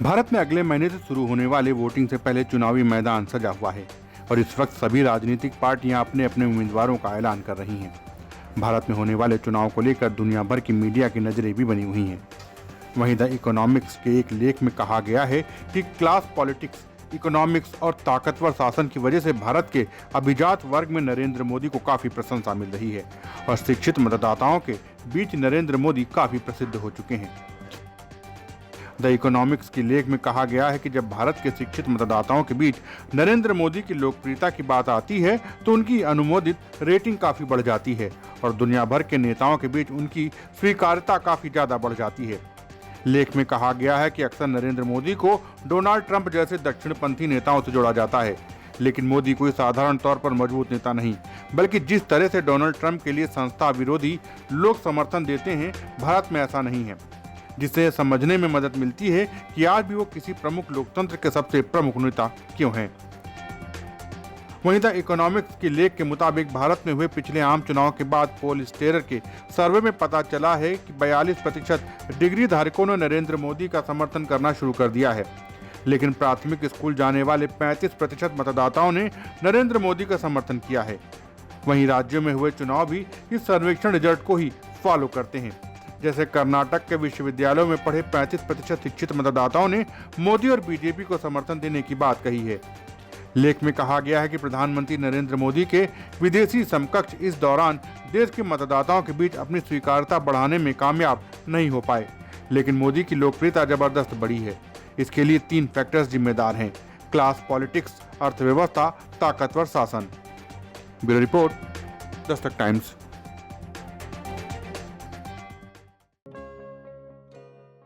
भारत में अगले महीने से शुरू होने वाले वोटिंग से पहले चुनावी मैदान सजा हुआ है और इस वक्त सभी राजनीतिक पार्टियां अपने अपने उम्मीदवारों का ऐलान कर रही हैं। भारत में होने वाले चुनाव को लेकर दुनिया भर की मीडिया की नजरें भी बनी हुई हैं। वहीं द इकोनॉमिक्स के एक लेख में कहा गया है कि क्लास पॉलिटिक्स, इकोनॉमिक्स और ताकतवर शासन की वजह से भारत के अभिजात वर्ग में नरेंद्र मोदी को काफी प्रशंसा मिल रही है और शिक्षित मतदाताओं के बीच नरेंद्र मोदी काफी प्रसिद्ध हो चुके हैं। द इकोनॉमिक्स के लेख में कहा गया है कि जब भारत के शिक्षित मतदाताओं के बीच नरेंद्र मोदी की लोकप्रियता की बात आती है तो उनकी अनुमोदित रेटिंग काफी बढ़ जाती है और दुनिया भर के नेताओं के बीच उनकी स्वीकार्यता काफी ज्यादा बढ़ जाती है। लेख में कहा गया है कि अक्सर नरेंद्र मोदी को डोनाल्ड ट्रंप जैसे दक्षिणपंथी नेताओं से जोड़ा जाता है, लेकिन मोदी कोई साधारण तौर पर मजबूत नेता नहीं, बल्कि जिस तरह से डोनाल्ड ट्रंप के लिए संस्था विरोधी लोग समर्थन देते हैं, भारत में ऐसा नहीं है, जिससे समझने में मदद मिलती है कि आज भी वो किसी प्रमुख लोकतंत्र के सबसे प्रमुख नेता क्यों हैं। वहीं द इकोनॉमिक्स के लेख के मुताबिक भारत में हुए पिछले आम चुनाव के बाद पोलस्टेरर के सर्वे में पता चला है कि 42% डिग्री धारकों ने नरेंद्र मोदी का समर्थन करना शुरू कर दिया है, लेकिन प्राथमिक स्कूल जाने वाले 35% मतदाताओं ने नरेंद्र मोदी का समर्थन किया है। वहीं राज्यों में हुए चुनाव भी इस सर्वेक्षण रिजल्ट को ही फॉलो करते हैं। जैसे कर्नाटक के विश्वविद्यालयों में पढ़े 35% शिक्षित मतदाताओं ने मोदी और बीजेपी को समर्थन देने की बात कही है। लेख में कहा गया है कि प्रधानमंत्री नरेंद्र मोदी के विदेशी समकक्ष इस दौरान देश के मतदाताओं के बीच अपनी स्वीकार्यता बढ़ाने में कामयाब नहीं हो पाए, लेकिन मोदी की लोकप्रियता जबरदस्त बढ़ी है। इसके लिए 3 फैक्टर्स जिम्मेदार हैं: क्लास पॉलिटिक्स, अर्थव्यवस्था, ताकतवर शासन। Bureau report, Dastak times.